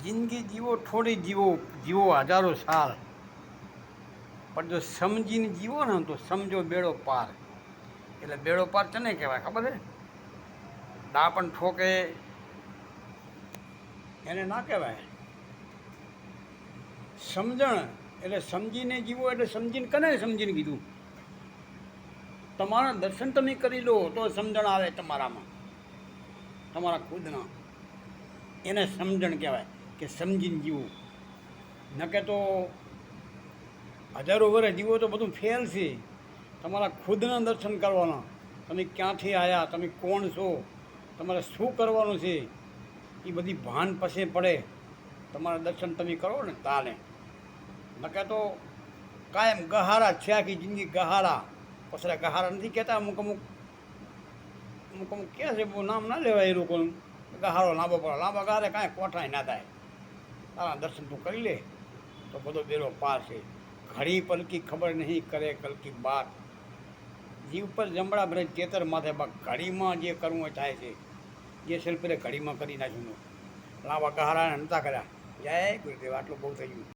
જિંદગી જીવો થોડી જીવો, જીવો હજારો સાલ, પણ જો સમજીને જીવો ને તો સમજો બેડો પાર. એટલે બેડો પાર તને કહેવાય ખબર છે? દા પણ ઠોકે એને ના કહેવાય. સમજણ એટલે સમજીને જીવો, એટલે સમજીને કને સમજીને કીધું? તમારા દર્શન તમે કરી લો તો સમજણ આવે તમારામાં, તમારા ખુદના. એને સમજણ કહેવાય કે સમજીને જીવું. નકે તો હજારો વર્ષ જીવો તો બધું ફેલ છે. તમારા ખુદના દર્શન કરવાના. તમે ક્યાંથી આવ્યા, તમે કોણ છો, તમારે શું કરવાનું છે, એ બધી ભાન પછી પડે. તમારા દર્શન તમે કરો ને તાલે. નકે તો કાયમ ગહારા છે, આખી જિંદગી ગહારા. પછી ગહારા નથી કહેતા અમુક અમુક અમુક અમુક કહે છે, બહુ નામ ના લેવાય એ લોકોનું. ગહારો લાંબો પડે, લાંબા ગારે કાંઈ કોઠાય ના થાય. તારા દર્શન તું કરી લે તો બધો બેડો પાર છે. ઘડી પલકી ખબર નહીં કરે કલકી બાત. જીવ પર જમણા ભરે ચેતર માથે બા. ઘડીમાં જે કરવું એ થાય છે. જે શિલ્પીને ઘડીમાં કરી નાખ્યું. લાંબા ગહારાને નતા કર્યા. જય ગુરુદેવ. આટલું બહુ થઈ ગયું.